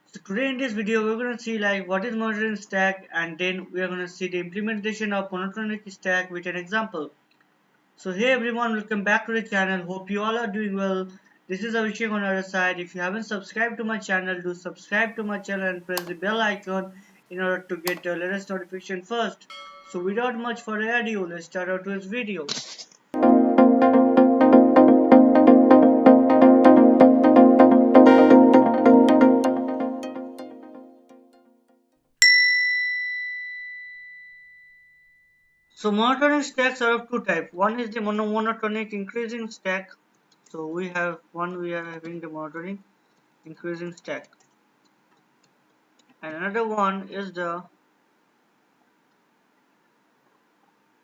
So today in this video we're going to see like what is monitoring stack, and then we are going to see the implementation of monotonic stack with an example. So hey everyone, welcome back to the channel. Hope you all are doing well. This is Abhishek on the other side. If you haven't subscribed to my channel, do subscribe to my channel and press the bell icon in order to get the latest notification first. So without much further ado, let's start out this video. So monotonic stacks are of two types. One is the monotonic increasing stack. So we are having the monotonic increasing stack, and another one is the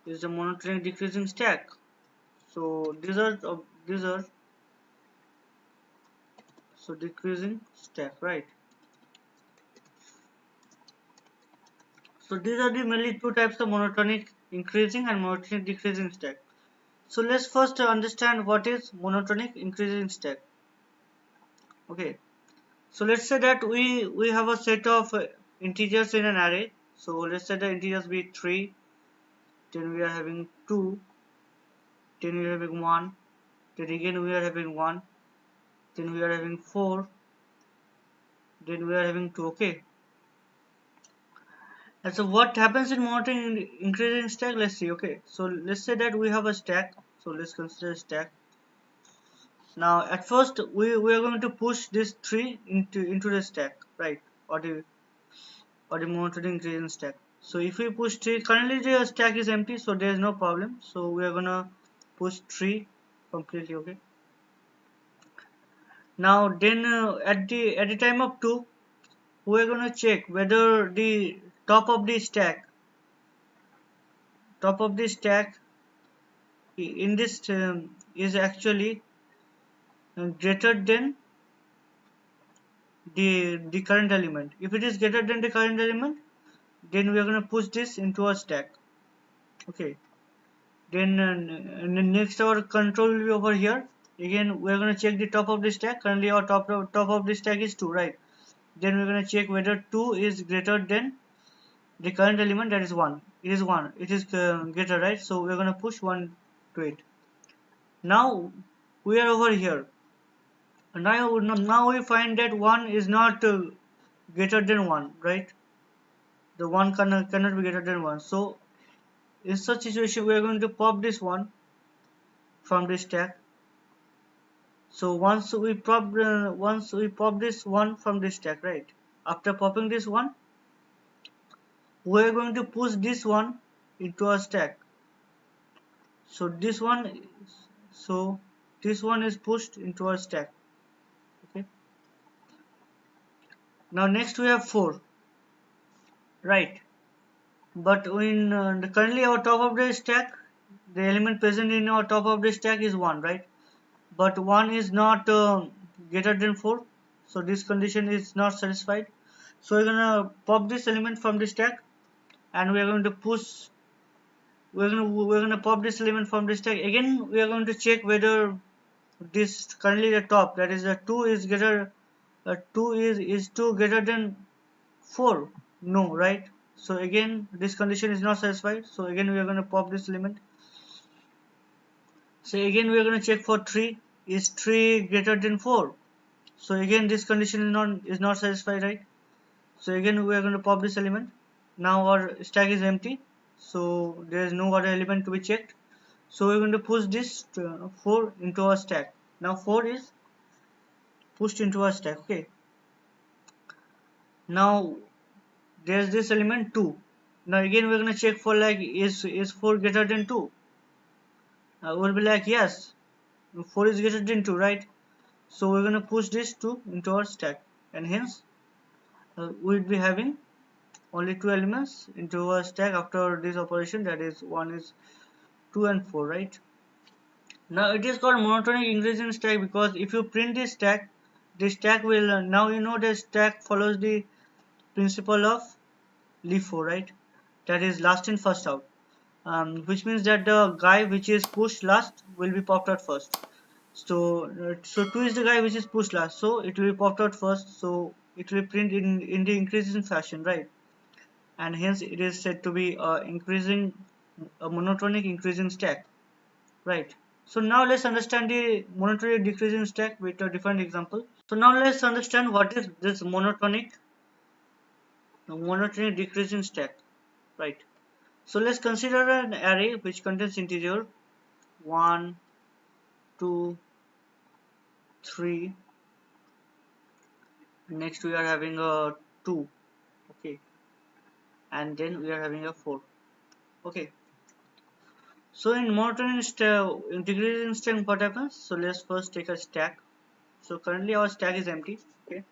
monotonic decreasing stack. So these are so decreasing stack, right? So these are the mainly two types of monotonic increasing and monotonic decreasing stack. So let's first understand what is monotonic increasing stack. Okay, so let's say that we have a set of integers in an array. So let's say the integers be 3, then we are having 2, then we are having 1, then again we are having 1, then we are having 4, then we are having 2. Okay, and so what happens in monotonic increasing stack? Let's see. Okay, so let's say that we have a stack. So let's consider a stack. Now at first we are going to push this 3 into the stack, right? Or the monotonic increasing stack. So if we push 3, currently the stack is empty, so there is no problem. So we are gonna push 3 completely. Okay, now then at the time of 2, we are gonna check whether the top of the stack top of the stack in this is actually greater than the current element. If it is greater than the current element, then we are going to push this into a stack. Okay, then next our control will be over here. Again we are going to check the top of the stack. Currently our top of the stack is 2, right? Then we're going to check whether 2 is greater than the current element, that is 1. It is 1, it is greater, right? So we're going to push 1 to it. Now we are over here. Now we find that 1 is not greater than 1, right? The 1 cannot be greater than 1. So in such situation we are going to pop this one from the stack. So once we pop this one from the stack, right? After popping this one, we are going to push this one into a stack. So this one is pushed into a stack. Okay, now next we have 4, right? But in currently our top of the stack, the element present in our top of the stack is 1, right? But 1 is not greater than 4, so this condition is not satisfied. So we're gonna pop this element from the stack, and we're gonna pop this element from the stack. Again we are going to check whether this currently the top, that is the 2 is greater 2 is 2 greater than 4. No, right? So again this condition is not satisfied, so again we are going to pop this element. So again we are going to check for 3, is 3 greater than 4? So again this condition is not satisfied, right? So again we are going to pop this element. Now our stack is empty, so there is no other element to be checked. So we're going to push this 4 into our stack. Now 4 is pushed into our stack. Okay, now there's this element 2. Now again we're going to check for like is 4 greater than 2? We'll be like yes, 4 is greater than 2, right? So we're going to push this 2 into our stack, and hence we'll be having only 2 elements into a stack after this operation, that is 1 is 2 and 4, right? Now it is called monotonic increasing stack because if you print this stack, the stack will now you know the stack follows the principle of LIFO, right? That is last in first out, which means that the guy which is pushed last will be popped out first. So 2 is the guy which is pushed last, so it will be popped out first. So it will print in the increasing fashion, right? And hence it is said to be a monotonic increasing stack, right? So now let's understand the monotonic decreasing stack with a different example. So now let's understand what is this monotonic decreasing stack, right? So let's consider an array which contains integer 1, 2, 3. Next we are having a 2, okay, and then we are having a 4, okay. So in monotonic decreasing stack, what happens? So let's first take a stack. So currently our stack is empty, okay.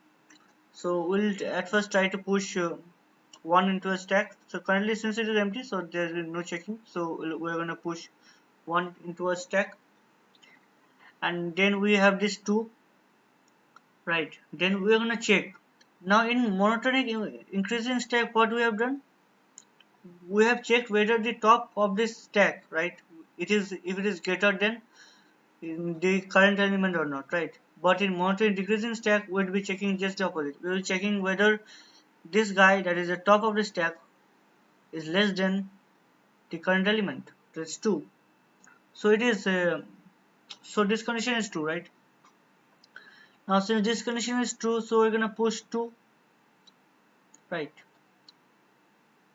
So we'll at first try to push 1 into a stack. So currently since it is empty, so there is no checking. So we're going to push 1 into a stack, and then we have this 2, right? Then we're going to check. Now in monotonic increasing stack, what we have done? We have checked whether the top of this stack, right? It is if it is greater than in the current element or not, right? But in monotonic decreasing stack, we'll be checking just the opposite. We will checking whether this guy that is the top of the stack is less than the current element. That's 2. So it is so this condition is true, right? Now since this condition is true, so we're gonna push 2, right?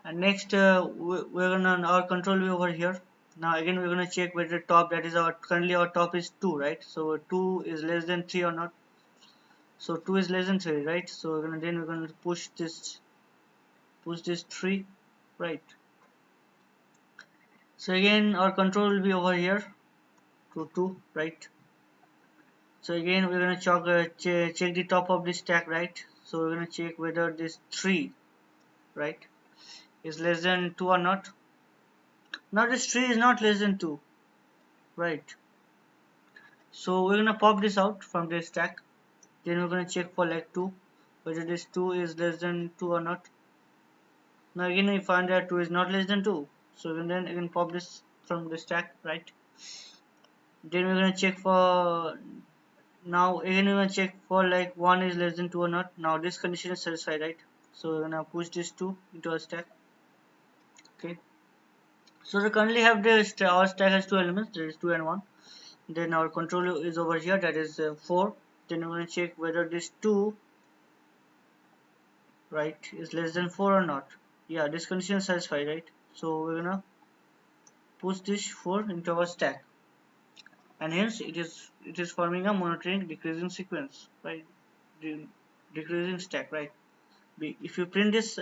And next we're gonna our control will be over here. Now again we're gonna check whether top, that is our currently our top is 2, right? So 2 is less than 3 or not. So 2 is less than 3, right? So we're gonna push this 3, right? So again our control will be over here to 2, right? So again we're gonna check the top of this stack, right? So we're gonna check whether this 3, right, is less than 2 or not. Now this 3 is not less than 2, right? So we're gonna pop this out from the stack. Then we're gonna check for like 2, whether this 2 is less than 2 or not. Now again we find that 2 is not less than 2, so we then again pop this from the stack, right? Then we're gonna check for, now again we're gonna check for like 1 is less than 2 or not. Now this condition is satisfied, right? So we're gonna push this 2 into our stack, okay. So we currently have our stack has 2 elements, that is 2 and 1. Then our control is over here, that is 4. Then we're gonna check whether this 2, right, is less than 4 or not. Yeah, this condition is satisfied, right? So we're gonna push this 4 into our stack, and hence it is forming a monotonic decreasing sequence, right? Decreasing stack, right? If you print this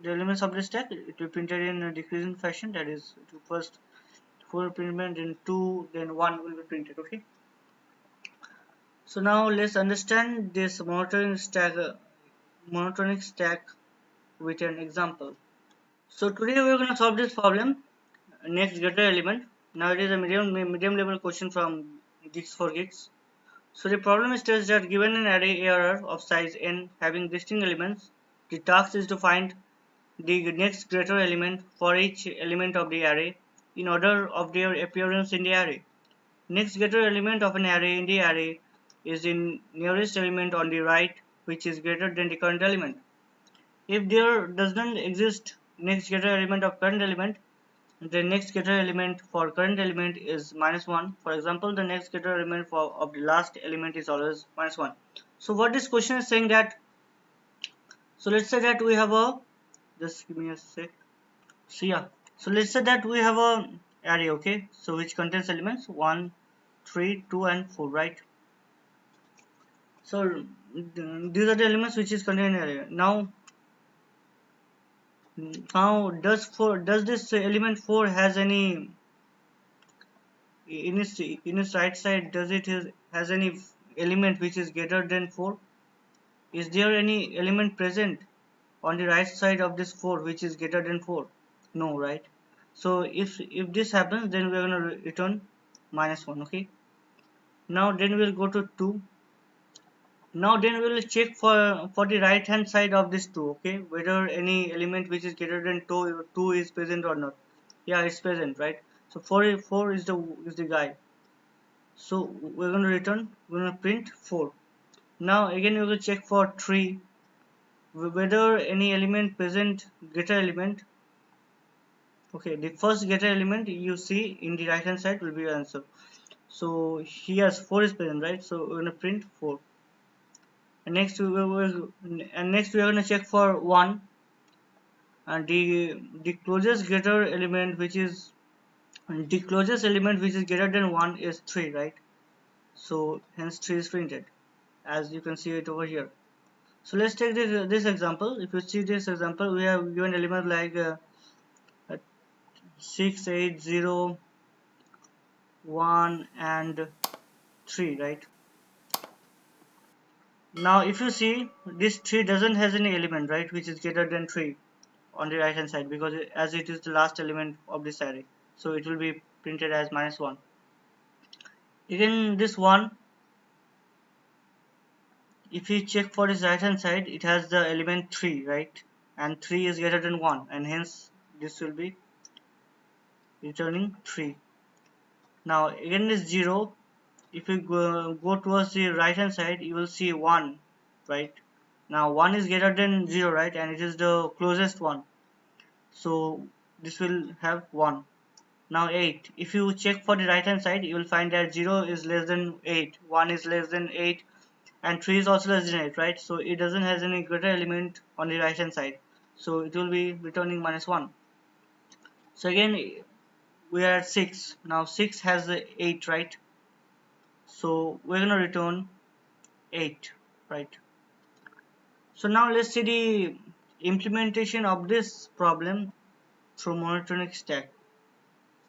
the elements of the stack, it will printed in a decreasing fashion, that is first 4 printment, then 2, then 1 will be printed, okay. So now let's understand this monotonic stack with an example. So today we're going to solve this problem, next greater element. Now it is a medium level question from Geeks for Geeks. So the problem states that given an array ARR of size n having distinct elements, the task is to find the next greater element for each element of the array in order of their appearance in the array. Next greater element of an array in the array is the nearest element on the right, which is greater than the current element. If there does not exist next greater element of current element, the next greater element for current element is -1. For example, the next greater element of the last element is always -1. So what this question is saying that, so let's say that we have a, just give me a sec. So yeah, so let's say that we have a array, okay, so which contains elements 1, 3, 2 and 4, right? So these are the elements which is contained in array. Now does this element 4 has any in its right side, does it has any element which is greater than 4? Is there any element present on the right side of this 4 which is greater than 4? No, right? So if this happens, then we are going to return -1, okay. Now then we'll go to 2. Now then we'll check for the right hand side of this 2, okay, whether any element which is greater than 2 is present or not. Yeah, it's present, right? So 4 is the guy. So we're going to print 4. Now again we will check for 3, whether any element present getter element. Okay, the first getter element you see in the right hand side will be your answer. So here 4 is present, right? So we're going to print 4. And next we are going to check for 1, and the closest getter element which is greater than 1 is 3, right? So hence 3 is printed, as you can see it over here. So let's take this example. If you see this example, we have given element like 6, 8, 0, 1 and 3, right? Now if you see, this 3 doesn't has any element, right, which is greater than 3 on the right hand side, because as it is the last element of this array, so it will be printed as -1. Again, this one, if you check for this right hand side, it has the element 3, right? And 3 is greater than 1, and hence this will be returning 3. Now again this 0, if you go towards the right hand side, you will see 1, right? Now 1 is greater than 0, right? And it is the closest one, so this will have 1. Now 8, if you check for the right hand side, you will find that 0 is less than 8, 1 is less than 8, and 3 is also less than 8, right? So it doesn't has any greater element on the right hand side, so it will be returning -1. So again we are at 6. Now 6 has the 8, right? So we're gonna return 8, right? So now let's see the implementation of this problem through monotonic stack.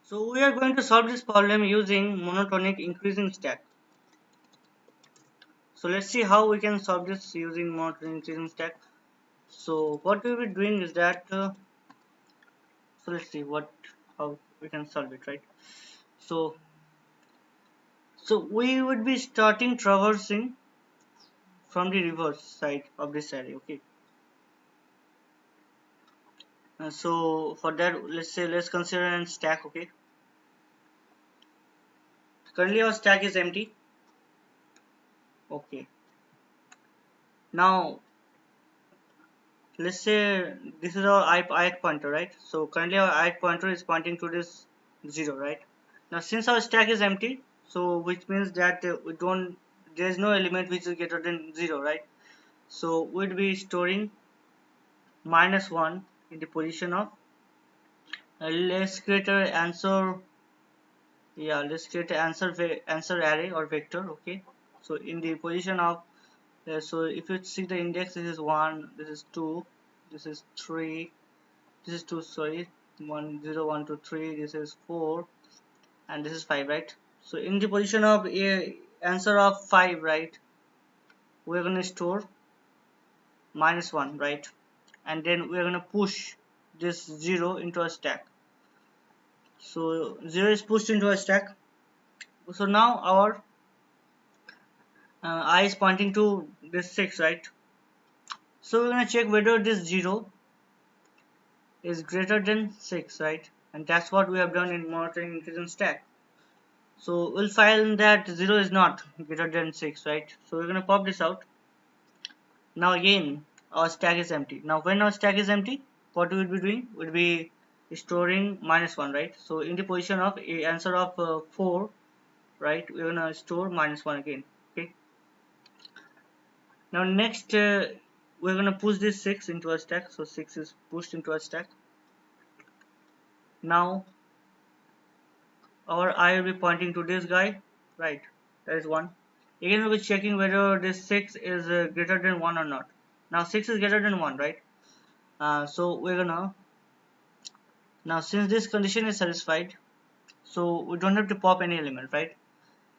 So we are going to solve this problem using monotonic increasing stack. So let's see how we can solve this using monotonic increasing stack. So what we'll be doing is that so let's see how we can solve it, right? So we would be starting traversing from the reverse side of this array. Okay, so for that, let's consider a stack. Okay, currently our stack is empty. Okay, now let's say this is our ith pointer, right? So currently our ith pointer is pointing to this 0, right? Now since our stack is empty, so which means that there is no element which is greater than 0, right? So we'd be storing -1 in the position of let's create an answer. Yeah, let's create an answer array or vector. Okay, so in the position of so if you see the index, this is 1, this is 2, this is 3, this is 2, sorry, 1 0 1 2 3, this is 4, and this is 5, right? So in the position of a answer of 5, right, we're going to store -1, right? And then we're going to push this 0 into a stack. So 0 is pushed into a stack. So now our I is pointing to this 6, right? So we're going to check whether this 0 is greater than 6, right? And that's what we have done in monitoring increasing stack. So we'll find that 0 is not greater than 6, right? So we're going to pop this out. Now again our stack is empty. Now when our stack is empty, what we will be doing? We'll be storing -1, right? So in the position of a answer of 4, right, we're gonna store -1 again. Okay, now next we're gonna push this 6 into a stack. So 6 is pushed into a stack. Now our eye will be pointing to this guy, right? That is 1. Again we'll be checking whether this 6 is greater than 1 or not. Now 6 is greater than 1, right? So we're gonna, now since this condition is satisfied, so we don't have to pop any element, right?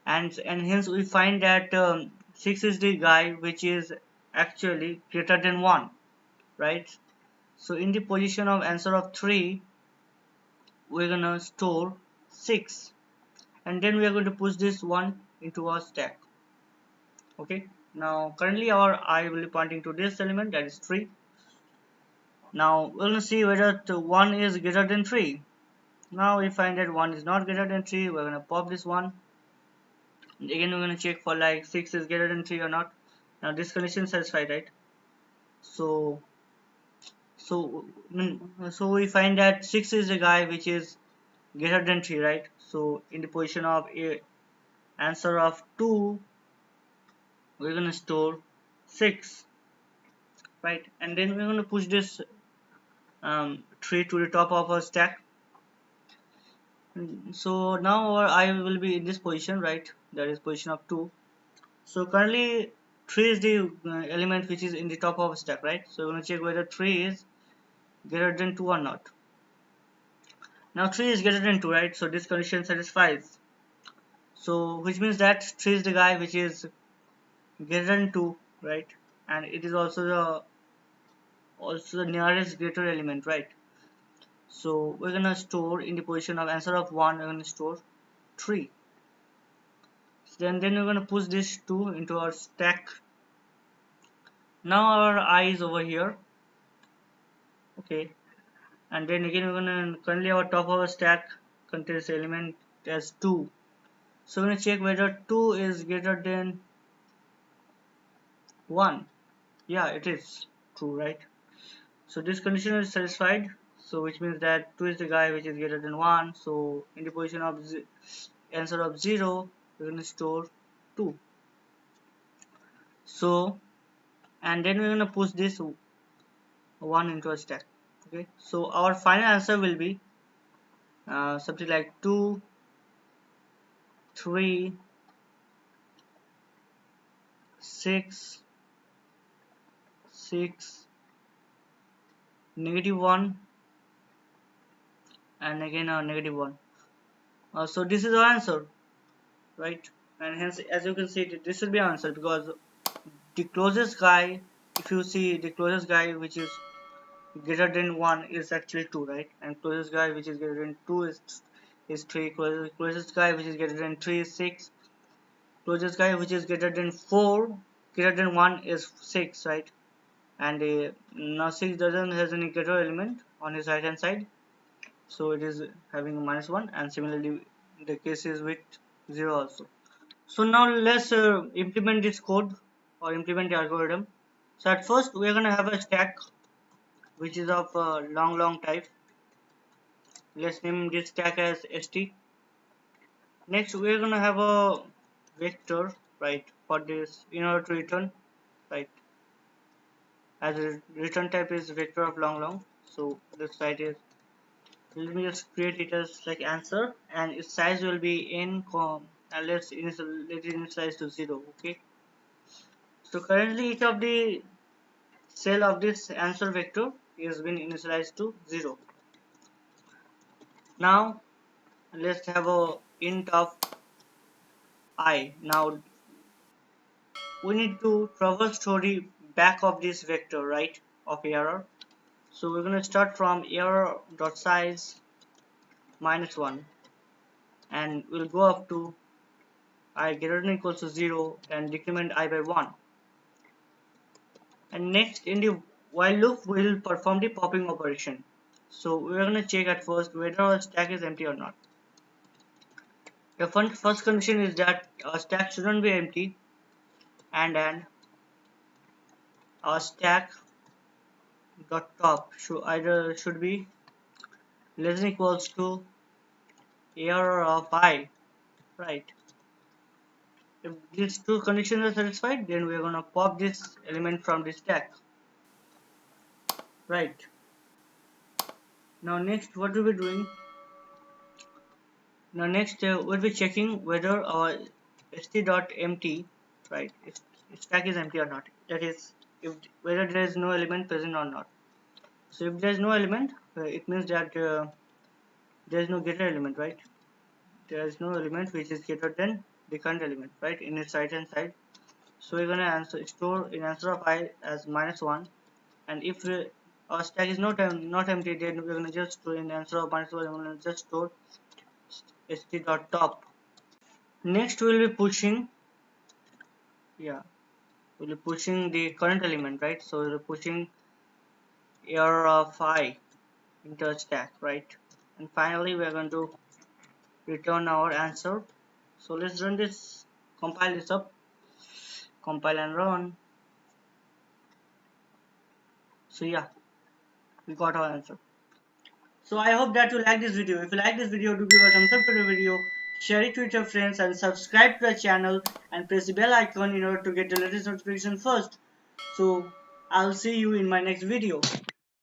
And hence we find that 6 is the guy which is actually greater than 1, right? So in the position of answer of 3, we're gonna store 6, and then we are going to push this 1 into our stack. Okay, now currently our eye will be pointing to this element, that is 3. Now we're going to see whether 1 is greater than 3. Now we find that 1 is not greater than 3. We're going to pop this 1. Again we're going to check for like 6 is greater than 3 or not. Now this condition is satisfied, right? So we find that 6 is a guy which is greater than 3, right? So in the position of a answer of 2, we're gonna store 6, right? And then we're gonna push this 3 to the top of our stack. So now our I will be in this position, right? That is position of 2. So currently 3 is the element which is in the top of a stack, right? So we're gonna check whether 3 is greater than 2 or not. Now 3 is greater than 2, right? So this condition satisfies. So which means that 3 is the guy which is greater than 2, right? And it is also the nearest greater element, right? So we're gonna store in the position of answer of 1, we're gonna store 3. Then we're gonna push this 2 into our stack. Now our I is over here, okay. And then again we're gonna currently our top of our stack contains element as 2. So we're gonna check whether 2 is greater than 1. Yeah, it is true, right? So this condition is satisfied. So which means that 2 is the guy which is greater than 1. So in the position of answer of 0, we're gonna store 2. So and then we're gonna push this 1 into a stack. Okay. So our final answer will be something like 2, 3, 6, 6, -1, and again a -1. So this is our answer, right? And hence, as you can see, this will be our answer because the closest guy, if you see the closest guy which is greater than 1 is actually 2, right? And closest guy which is greater than 2 is 3. Closest guy which is greater than 3 is 6. Closest guy which is greater than 4, greater than 1 is 6, right? And now 6 doesn't has any greater element on his right hand side, so it is having a -1, and similarly the case is with 0 also. So now let's implement this code or implement the algorithm. So at first we are going to have a stack which is of long type. Let's name this stack as st. Next we are going to have a vector, right, for this in order to return, right, as a return type is vector of long. So this side is, let me just create it as like answer, and its size will be in and let it initialize to 0. Okay. So currently each of the cell of this answer vector is been initialized to 0. Now let's have a int of I. Now we need to traverse to the back of this vector, right, of error. So we're gonna start from error dot size -1, and we'll go up to I greater than equals to 0 and decrement I by 1. And next in the while loop we'll perform the popping operation. So we're gonna check at first whether our stack is empty or not. The first condition is that our stack shouldn't be empty, and our stack dot top should be less than equals to error of I, right? If these two conditions are satisfied, then we're gonna pop this element from the stack, right? Now next what we'll be doing, now next we'll be checking whether our st.empty, right, if stack is empty or not. That is, if whether there is no element present or not. So if there is no element, it means that there is no greater element, right? There is no element which is greater than the current element, right, in its right hand side. So we're gonna store in answer of I as -1, and if our stack is not empty, then we're gonna just store in answer of -1. I'm gonna just store st.top. Next we'll be pushing, yeah, we'll be pushing the current element, right? So we're pushing error of I into the stack, right? And finally we're going to return our answer. So let's run this, compile this up, compile and run. So yeah, we got our answer. So I hope that you like this video. If you like this video, do give a thumbs up to the video, share it with your friends, and subscribe to the channel and press the bell icon in order to get the latest notification first. So I'll see you in my next video.